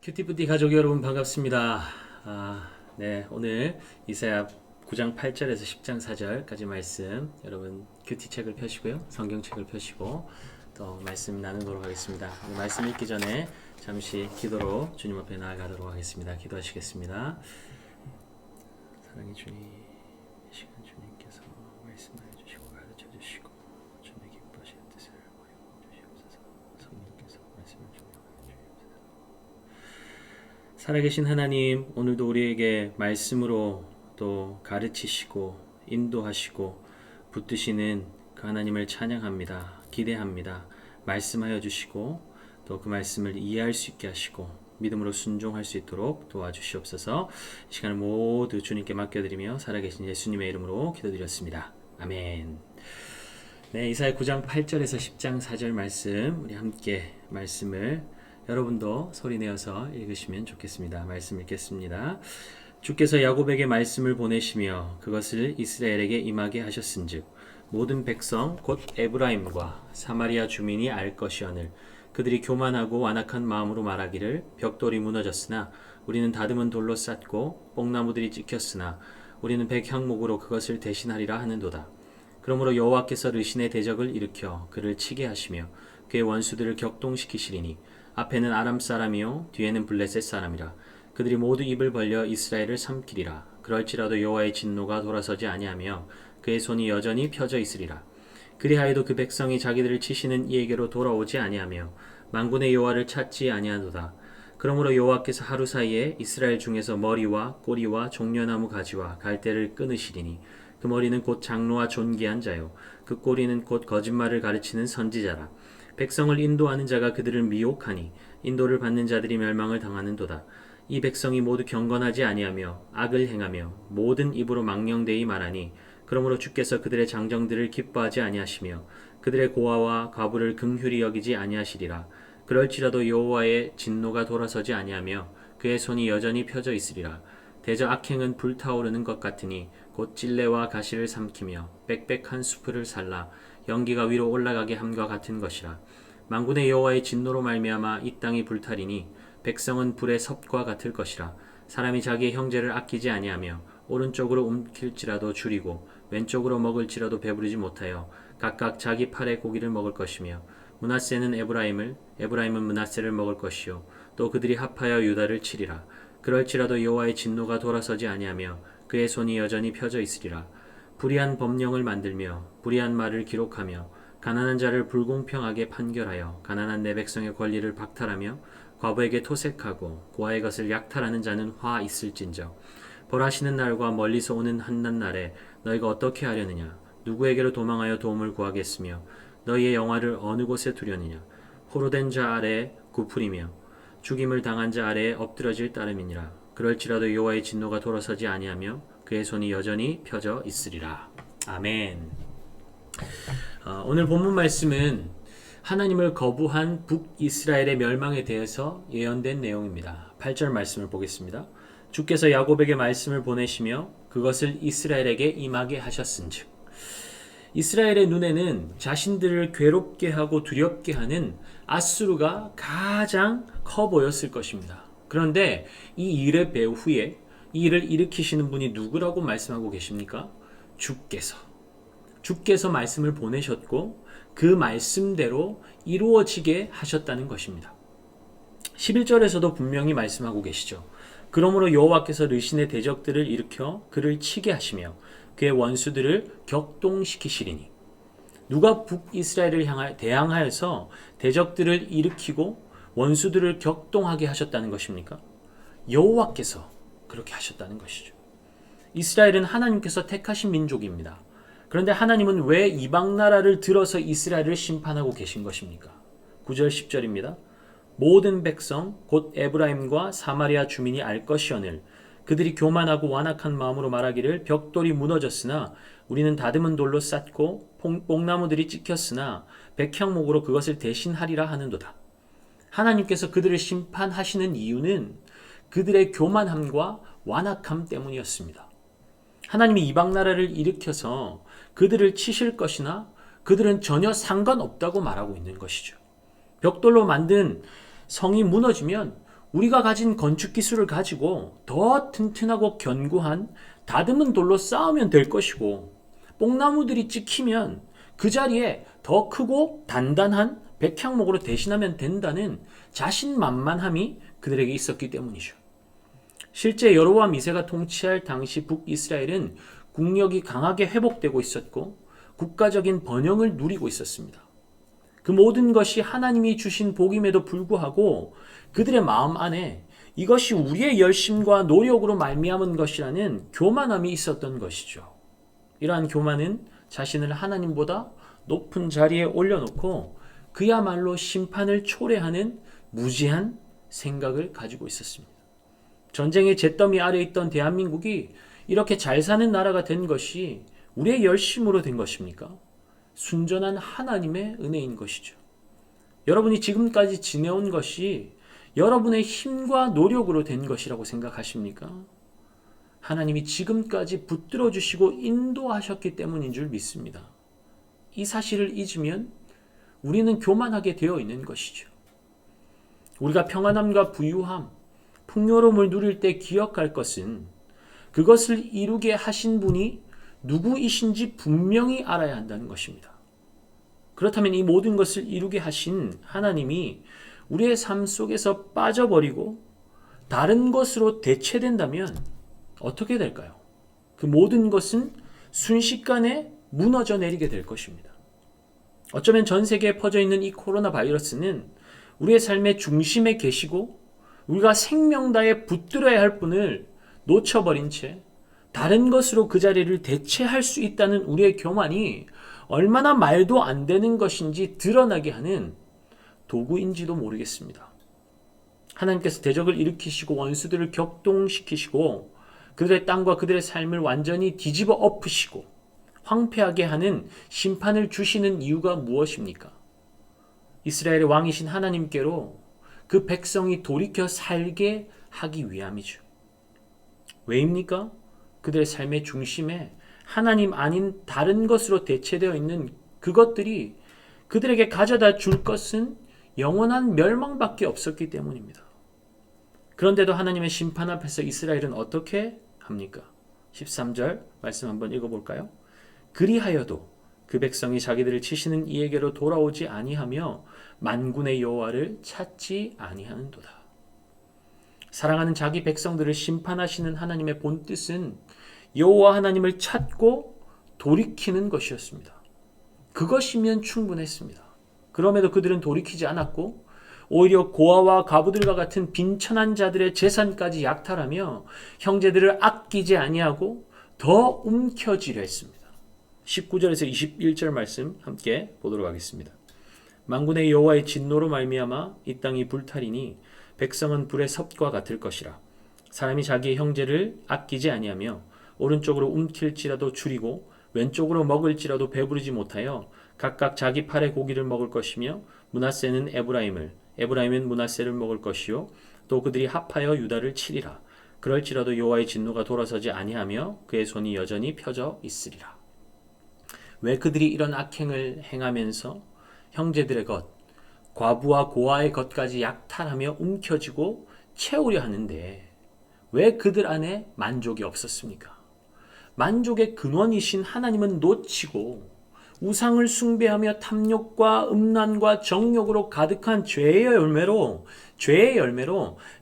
큐티푸티 가족 여러분 반갑습니다. 네, 오늘 이사야 9장 8절에서 10장 4절까지 말씀 여러분 큐티책을 펴시고요. 성경책을 펴시고 또 말씀 나누도록 하겠습니다. 오늘 말씀 읽기 전에 잠시 기도로 주님 앞에 나아가도록 하겠습니다. 기도하시겠습니다. 사랑의 주님, 이 시간 주님께서 말씀하여 주시고 가르쳐 주시고 주님의 기뻐하시는 뜻을 보여 주시옵소서. 성령께서 말씀을 중요하여 주시옵소서. 살아계신 하나님, 오늘도 우리에게 말씀으로 또 가르치시고 인도하시고 붙드시는 그 하나님을 찬양합니다. 기대합니다. 말씀하여 주시고 또 그 말씀을 이해할 수 있게 하시고 믿음으로 순종할 수 있도록 도와주시옵소서. 이 시간을 모두 주님께 맡겨드리며 살아계신 예수님의 이름으로 기도드렸습니다. 아멘. 네, 이사야 9장 8절에서 10장 4절 말씀 우리 함께 말씀을 여러분도 소리내어서 읽으시면 좋겠습니다. 말씀 읽겠습니다. 주께서 야곱에게 말씀을 보내시며 그것을 이스라엘에게 임하게 하셨은즉 모든 백성 곧 에브라임과 사마리아 주민이 알 것이오늘 그들이 교만하고 완악한 마음으로 말하기를 벽돌이 무너졌으나 우리는 다듬은 돌로 쌓고 뽕나무들이 찍혔으나 우리는 백향목으로 그것을 대신하리라 하는도다. 그러므로 여호와께서 르신의 대적을 일으켜 그를 치게 하시며 그의 원수들을 격동시키시리니 앞에는 아람 사람이요 뒤에는 블레셋 사람이라. 그들이 모두 입을 벌려 이스라엘을 삼키리라. 그럴지라도 여호와의 진노가 돌아서지 아니하며 그의 손이 여전히 펴져 있으리라. 그리하여도 그 백성이 자기들을 치시는 이에게로 돌아오지 아니하며 만군의 여호와를 찾지 아니하도다. 그러므로 여호와께서 하루 사이에 이스라엘 중에서 머리와 꼬리와 종려나무 가지와 갈대를 끊으시리니 그 머리는 곧 장로와 존귀한 자요 그 꼬리는 곧 거짓말을 가르치는 선지자라. 백성을 인도하는 자가 그들을 미혹하니 인도를 받는 자들이 멸망을 당하는도다. 이 백성이 모두 경건하지 아니하며 악을 행하며 모든 입으로 망령되이 말하니 그러므로 주께서 그들의 장정들을 기뻐하지 아니하시며 그들의 고아와 과부를 긍휼히 여기지 아니하시리라. 그럴지라도 여호와의 진노가 돌아서지 아니하며 그의 손이 여전히 펴져 있으리라. 대저 악행은 불타오르는 것 같으니 곧 찔레와 가시를 삼키며 빽빽한 수풀을 살라 연기가 위로 올라가게 함과 같은 것이라. 만군의 여호와의 진노로 말미암아 이 땅이 불타리니 백성은 불의 섭과 같을 것이라. 사람이 자기의 형제를 아끼지 아니하며 오른쪽으로 움킬지라도 줄이고 왼쪽으로 먹을지라도 배부르지 못하여 각각 자기 팔의 고기를 먹을 것이며 므낫세는 에브라임은 므낫세를 먹을 것이요 또 그들이 합하여 유다를 치리라. 그럴지라도 여호와의 진노가 돌아서지 아니하며 그의 손이 여전히 펴져 있으리라. 불의한 법령을 만들며 불의한 말을 기록하며 가난한 자를 불공평하게 판결하여 가난한 내 백성의 권리를 박탈하며 과부에게 토색하고 고아의 것을 약탈하는 자는 화 있을진저. 벌하시는 날과 멀리서 오는 한낱날에 너희가 어떻게 하려느냐. 누구에게로 도망하여 도움을 구하겠으며 너희의 영화를 어느 곳에 두려느냐. 포로된 자 아래에 굽으리며 죽임을 당한 자 아래에 엎드러질 따름이니라. 그럴지라도 여호와의 진노가 돌아서지 아니하며 그의 손이 여전히 펴져 있으리라. 아멘. 오늘 본문 말씀은 하나님을 거부한 북이스라엘의 멸망에 대해서 예언된 내용입니다. 8절 말씀을 보겠습니다. 주께서 야곱에게 말씀을 보내시며 그것을 이스라엘에게 임하게 하셨은즉. 이스라엘의 눈에는 자신들을 괴롭게 하고 두렵게 하는 아수르가 가장 커 보였을 것입니다. 그런데 이 일의 배후에 이 일을 일으키시는 분이 누구라고 말씀하고 계십니까? 주께서 말씀을 보내셨고 그 말씀대로 이루어지게 하셨다는 것입니다. 11절에서도 분명히 말씀하고 계시죠. 그러므로 여호와께서 르신의 대적들을 일으켜 그를 치게 하시며 그의 원수들을 격동시키시리니. 누가 북이스라엘을 대항하여서 대적들을 일으키고 원수들을 격동하게 하셨다는 것입니까? 여호와께서 그렇게 하셨다는 것이죠. 이스라엘은 하나님께서 택하신 민족입니다. 그런데 하나님은 왜 이방 나라를 들어서 이스라엘을 심판하고 계신 것입니까? 9절 10절입니다. 모든 백성 곧 에브라임과 사마리아 주민이 알 것이오늘 그들이 교만하고 완악한 마음으로 말하기를 벽돌이 무너졌으나 우리는 다듬은 돌로 쌓고 뽕나무들이 찍혔으나 백향목으로 그것을 대신하리라 하는도다. 하나님께서 그들을 심판하시는 이유는 그들의 교만함과 완악함 때문이었습니다. 하나님이 이방 나라를 일으켜서 그들을 치실 것이나 그들은 전혀 상관없다고 말하고 있는 것이죠. 벽돌로 만든 성이 무너지면 우리가 가진 건축 기술을 가지고 더 튼튼하고 견고한 다듬은 돌로 쌓으면 될 것이고, 뽕나무들이 찍히면 그 자리에 더 크고 단단한 백향목으로 대신하면 된다는 자신만만함이 그들에게 있었기 때문이죠. 실제 여로보암 2세가 통치할 당시 북이스라엘은 국력이 강하게 회복되고 있었고 국가적인 번영을 누리고 있었습니다. 그 모든 것이 하나님이 주신 복임에도 불구하고 그들의 마음 안에 이것이 우리의 열심과 노력으로 말미암은 것이라는 교만함이 있었던 것이죠. 이러한 교만은 자신을 하나님보다 높은 자리에 올려놓고 그야말로 심판을 초래하는 무지한 생각을 가지고 있었습니다. 전쟁의 잿더미 아래 있던 대한민국이 이렇게 잘 사는 나라가 된 것이 우리의 열심으로 된 것입니까? 순전한 하나님의 은혜인 것이죠. 여러분이 지금까지 지내온 것이 여러분의 힘과 노력으로 된 것이라고 생각하십니까? 하나님이 지금까지 붙들어 주시고 인도하셨기 때문인 줄 믿습니다. 이 사실을 잊으면 우리는 교만하게 되어 있는 것이죠. 우리가 평안함과 부유함, 풍요로움을 누릴 때 기억할 것은 그것을 이루게 하신 분이 누구이신지 분명히 알아야 한다는 것입니다. 그렇다면 이 모든 것을 이루게 하신 하나님이 우리의 삶 속에서 빠져버리고 다른 것으로 대체된다면 어떻게 될까요? 그 모든 것은 순식간에 무너져 내리게 될 것입니다. 어쩌면 전 세계에 퍼져 있는 이 코로나 바이러스는 우리의 삶의 중심에 계시고 우리가 생명 다해 붙들어야 할 분을 놓쳐버린 채 다른 것으로 그 자리를 대체할 수 있다는 우리의 교만이 얼마나 말도 안 되는 것인지 드러나게 하는 도구인지도 모르겠습니다. 하나님께서 대적을 일으키시고 원수들을 격동시키시고 그들의 땅과 그들의 삶을 완전히 뒤집어 엎으시고 황폐하게 하는 심판을 주시는 이유가 무엇입니까? 이스라엘의 왕이신 하나님께로 그 백성이 돌이켜 살게 하기 위함이죠. 왜입니까? 그들의 삶의 중심에 하나님 아닌 다른 것으로 대체되어 있는 그것들이 그들에게 가져다 줄 것은 영원한 멸망밖에 없었기 때문입니다. 그런데도 하나님의 심판 앞에서 이스라엘은 어떻게 합니까? 13절 말씀 한번 읽어볼까요? 그리하여도 그 백성이 자기들을 치시는 이에게로 돌아오지 아니하며 만군의 여호와를 찾지 아니하는도다. 사랑하는 자기 백성들을 심판하시는 하나님의 본뜻은 여호와 하나님을 찾고 돌이키는 것이었습니다. 그것이면 충분했습니다. 그럼에도 그들은 돌이키지 않았고 오히려 고아와 과부들과 같은 빈천한 자들의 재산까지 약탈하며 형제들을 아끼지 아니하고 더 움켜쥐려 했습니다. 19절에서 21절 말씀 함께 보도록 하겠습니다. 만군의 여호와의 진노로 말미암아 이 땅이 불타리니 백성은 불의 섭과 같을 것이라. 사람이 자기의 형제를 아끼지 아니하며 오른쪽으로 움킬지라도 줄이고 왼쪽으로 먹을지라도 배부르지 못하여 각각 자기 팔의 고기를 먹을 것이며 므낫세는 에브라임을 에브라임은 므낫세를 먹을 것이요 또 그들이 합하여 유다를 치리라. 그럴지라도 여호와의 진노가 돌아서지 아니하며 그의 손이 여전히 펴져 있으리라. 왜 그들이 이런 악행을 행하면서 형제들의 것, 과부와 고아의 것까지 약탈하며 움켜쥐고 채우려 하는데 왜 그들 안에 만족이 없었습니까? 만족의 근원이신 하나님은 놓치고 우상을 숭배하며 탐욕과 음란과 정욕으로 가득한 죄의 열매로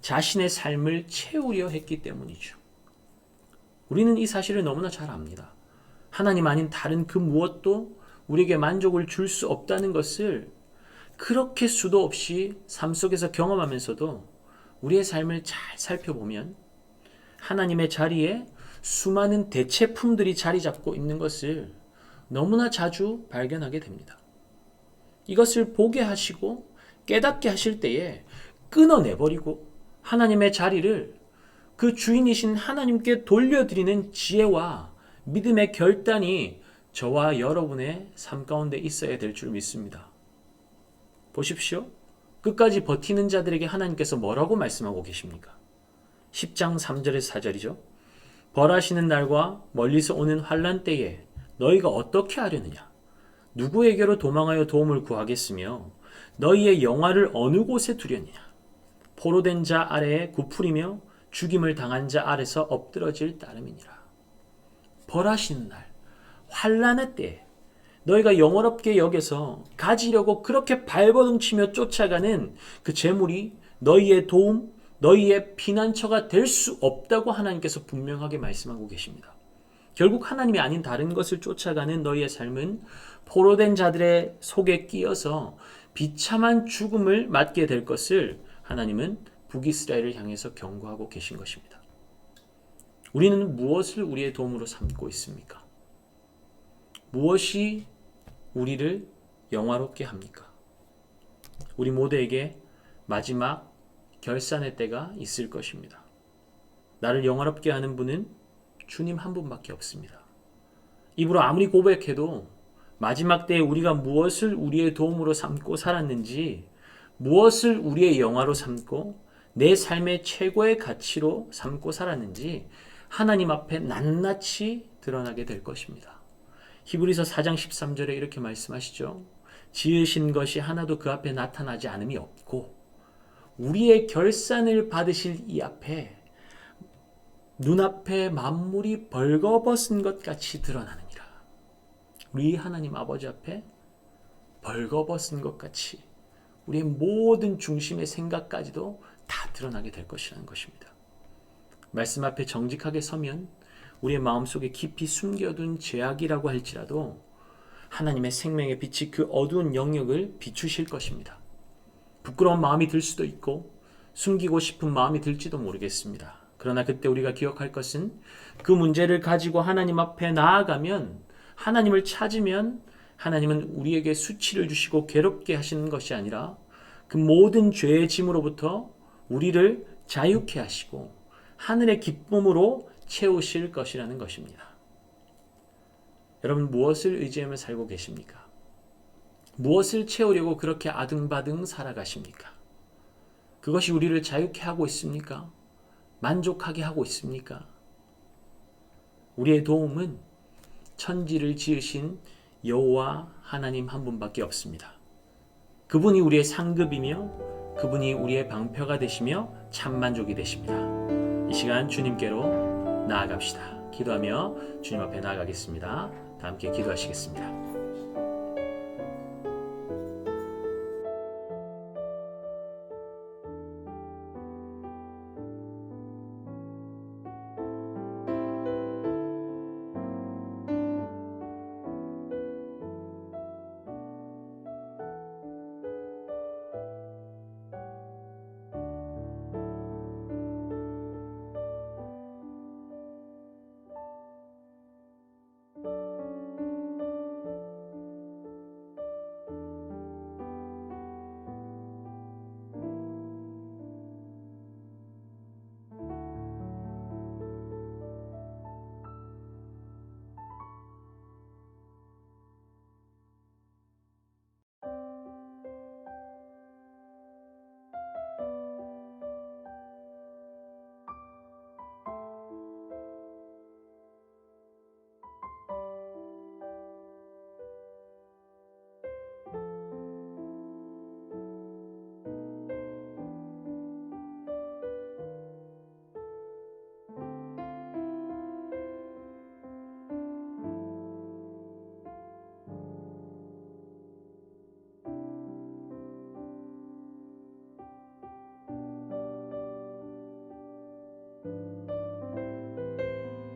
자신의 삶을 채우려 했기 때문이죠. 우리는 이 사실을 너무나 잘 압니다. 하나님 아닌 다른 그 무엇도 우리에게 만족을 줄 수 없다는 것을 그렇게 수도 없이 삶 속에서 경험하면서도 우리의 삶을 잘 살펴보면 하나님의 자리에 수많은 대체품들이 자리 잡고 있는 것을 너무나 자주 발견하게 됩니다. 이것을 보게 하시고 깨닫게 하실 때에 끊어내버리고 하나님의 자리를 그 주인이신 하나님께 돌려드리는 지혜와 믿음의 결단이 저와 여러분의 삶 가운데 있어야 될 줄 믿습니다. 보십시오. 끝까지 버티는 자들에게 하나님께서 뭐라고 말씀하고 계십니까? 10장 3절에서 4절이죠. 벌하시는 날과 멀리서 오는 환난 때에 너희가 어떻게 하려느냐? 누구에게로 도망하여 도움을 구하겠으며 너희의 영화를 어느 곳에 두려느냐? 포로된 자 아래에 굽풀이며 죽임을 당한 자 아래서 엎드러질 따름이니라. 벌하시는 날, 환난의 때에 너희가 영원롭게 여겨서 가지려고 그렇게 발버둥치며 쫓아가는 그 재물이 너희의 도움, 너희의 피난처가 될 수 없다고 하나님께서 분명하게 말씀하고 계십니다. 결국 하나님이 아닌 다른 것을 쫓아가는 너희의 삶은 포로된 자들의 속에 끼어서 비참한 죽음을 맞게 될 것을 하나님은 북이스라엘을 향해서 경고하고 계신 것입니다. 우리는 무엇을 우리의 도움으로 삼고 있습니까? 무엇이 우리를 영화롭게 합니까? 우리 모두에게 마지막 결산의 때가 있을 것입니다. 나를 영화롭게 하는 분은 주님 한 분밖에 없습니다. 입으로 아무리 고백해도 마지막 때에 우리가 무엇을 우리의 도움으로 삼고 살았는지, 무엇을 우리의 영화로 삼고 내 삶의 최고의 가치로 삼고 살았는지 하나님 앞에 낱낱이 드러나게 될 것입니다. 히브리서 4장 13절에 이렇게 말씀하시죠. 지으신 것이 하나도 그 앞에 나타나지 않음이 없고 우리의 결산을 받으실 이 앞에 눈앞에 만물이 벌거벗은 것 같이 드러나느니라. 우리 하나님 아버지 앞에 벌거벗은 것 같이 우리의 모든 중심의 생각까지도 다 드러나게 될 것이라는 것입니다. 말씀 앞에 정직하게 서면 우리의 마음속에 깊이 숨겨둔 죄악이라고 할지라도 하나님의 생명의 빛이 그 어두운 영역을 비추실 것입니다. 부끄러운 마음이 들 수도 있고 숨기고 싶은 마음이 들지도 모르겠습니다. 그러나 그때 우리가 기억할 것은 그 문제를 가지고 하나님 앞에 나아가면, 하나님을 찾으면 하나님은 우리에게 수치를 주시고 괴롭게 하시는 것이 아니라 그 모든 죄의 짐으로부터 우리를 자유케 하시고 하늘의 기쁨으로 채우실 것이라는 것입니다. 여러분, 무엇을 의지하며 살고 계십니까? 무엇을 채우려고 그렇게 아등바등 살아가십니까? 그것이 우리를 자유케 하고 있습니까? 만족하게 하고 있습니까? 우리의 도움은 천지를 지으신 여호와 하나님 한 분밖에 없습니다. 그분이 우리의 상급이며 그분이 우리의 방패가 되시며 참만족이 되십니다. 이 시간 주님께로 나아갑시다. 기도하며 주님 앞에 나아가겠습니다. 다 함께 기도하시겠습니다.